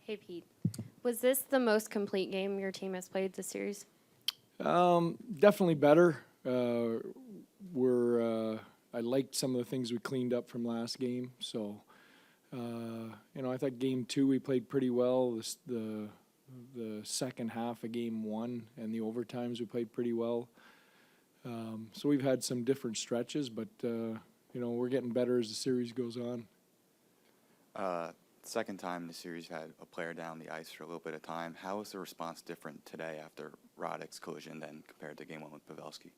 Hey, Pete. Was this the most complete game your team has played this series? Definitely better. I liked some of the things we cleaned up from last game. So, I thought game 2 we played pretty well. The second half of game 1 and the overtimes we played pretty well. So we've had some different stretches, but we're getting better as the series goes on. Second time the series had a player down the ice for a little bit of time. How was the response different today after Roddick's collision than compared to game 1 with Pavelski?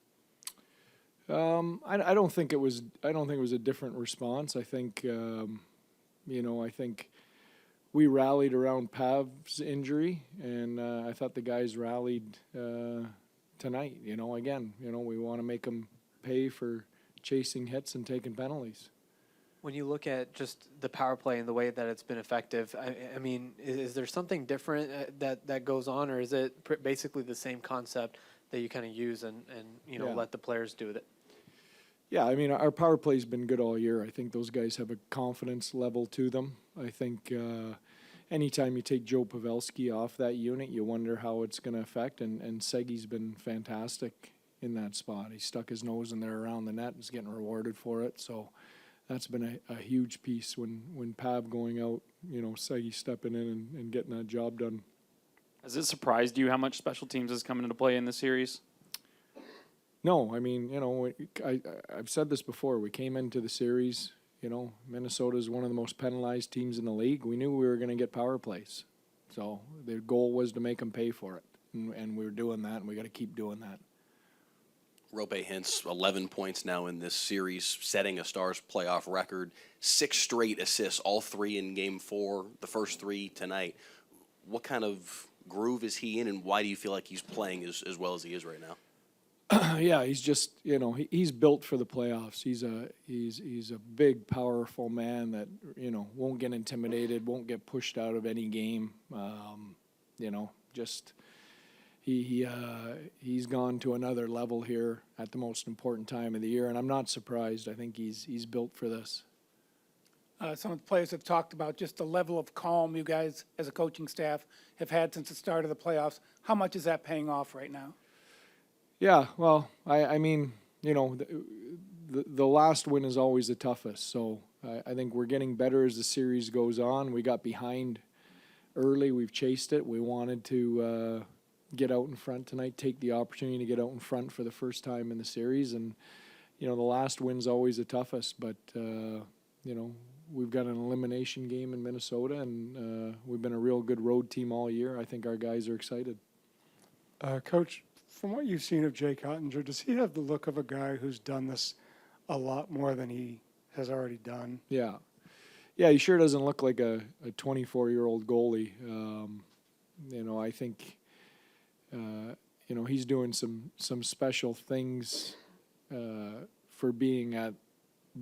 I don't think it was. I don't think it was a different response. I think, I think we rallied around Pav's injury, and I thought the guys rallied tonight. Again, we want to make them pay for chasing hits and taking penalties. When you look at just the power play and the way that it's been effective, I mean, is there something different that goes on, or is it basically the same concept that you kind of use and let the players do it? Yeah, I mean, our power play's been good all year. I think those guys have a confidence level to them. I think anytime you take Joe Pavelski off that unit, you wonder how it's going to affect, and Seggy's been fantastic in that spot. He stuck his nose in there around the net and is getting rewarded for it, so that's been a huge piece when Pav going out, Seggy stepping in and getting that job done. Has it surprised you how much special teams has come into play in this series? No, I mean, I've said this before. We came into the series, Minnesota is one of the most penalized teams in the league. We knew we were going to get power plays. So the goal was to make them pay for it. And we were doing that, and we got to keep doing that. Roope Hintz, 11 points now in this series, setting a Stars playoff record. 6 straight assists, all 3 in Game 4, the first 3 tonight. What kind of groove is he in, and why do you feel like he's playing as well as he is right now? Yeah, he's just, he's built for the playoffs. He's a big, powerful man that, won't get intimidated, won't get pushed out of any game. He's gone to another level here at the most important time of the year, and I'm not surprised. I think he's built for this. Some of the players have talked about just the level of calm you guys as a coaching staff have had since the start of the playoffs. How much is that paying off right now? Yeah, well, I mean, the last win is always the toughest. So I think we're getting better as the series goes on. We got behind early. We've chased it. We wanted to get out in front tonight, take the opportunity to get out in front for the first time in the series. And, the last win's always the toughest. But, we've got an elimination game in Minnesota, and we've been a real good road team all year. I think our guys are excited. Coach, from what you've seen of Jake Ottinger, does he have the look of a guy who's done this a lot more than he has already done? Yeah. Yeah, he sure doesn't look like a 24-year-old goalie. I think, he's doing some special things for being at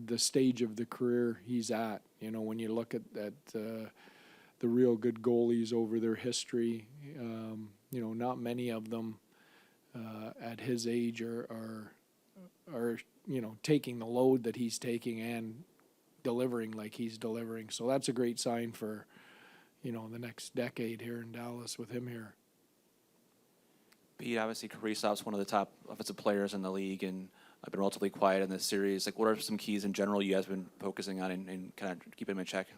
the stage of the career he's at. When you look at the real good goalies over their history, not many of them at his age are taking the load that he's taking and delivering like he's delivering. So that's a great sign for, the next decade here in Dallas with him here. Pete, obviously Kaprizov's one of the top offensive players in the league, and I've been relatively quiet in this series. Like, what are some keys in general you guys have been focusing on and kind of keeping him in check?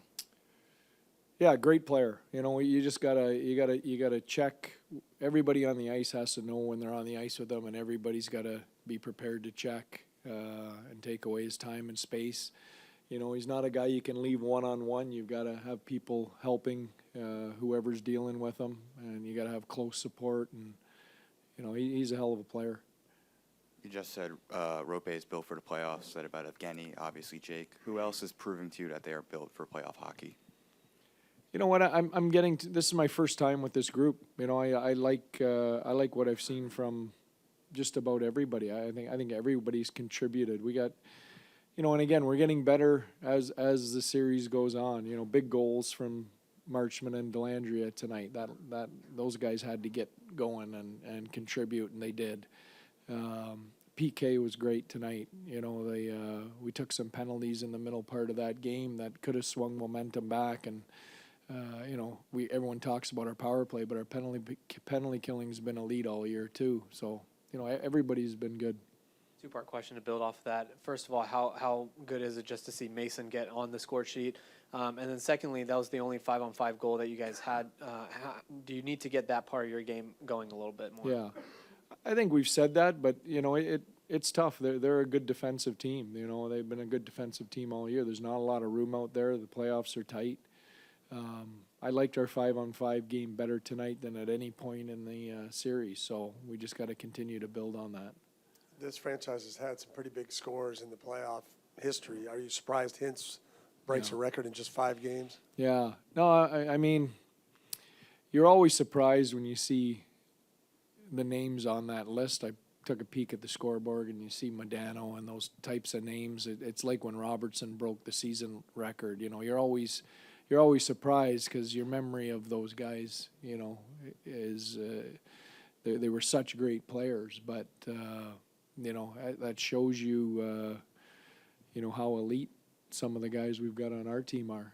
Yeah, great player. You just gotta check. Everybody on the ice has to know when they're on the ice with them, and everybody's got to be prepared to check and take away his time and space. He's not a guy you can leave one-on-one. You've got to have people helping whoever's dealing with him, and you got to have close support. And he's a hell of a player. You just said Roope is built for the playoffs. Said about Evgeny, obviously Jake. Who else is proving to you that they are built for playoff hockey? You know what? I'm getting to, this is my first time with this group. I like what I've seen from just about everybody. I think everybody's contributed. We got, and again, we're getting better as the series goes on. Big goals from Marchman and Delandria tonight. That those guys had to get going and contribute, and they did. PK was great tonight. We took some penalties in the middle part of that game that could have swung momentum back, and everyone talks about our power play, but our penalty killing's been elite all year too. So everybody's been good. Two-part question to build off of that. First of all, how good is it just to see Mason get on the score sheet? And then secondly, that was the only 5-on-5 goal that you guys had. Do you need to get that part of your game going a little bit more? Yeah, I think we've said that, but it's tough. They're a good defensive team. They've been a good defensive team all year. There's not a lot of room out there. The playoffs are tight. I liked our 5-on-5 game better tonight than at any point in the series. So we just got to continue to build on that. This franchise has had some pretty big scores in the playoff history. Are you surprised Hintz breaks a record in just 5 games? Yeah. No, I mean, you're always surprised when you see the names on that list. I took a peek at the scoreboard and you see Modano and those types of names. It's like when Robertson broke the season record. You're always surprised because your memory of those guys, is they were such great players. But that shows you, how elite some of the guys we've got on our team are.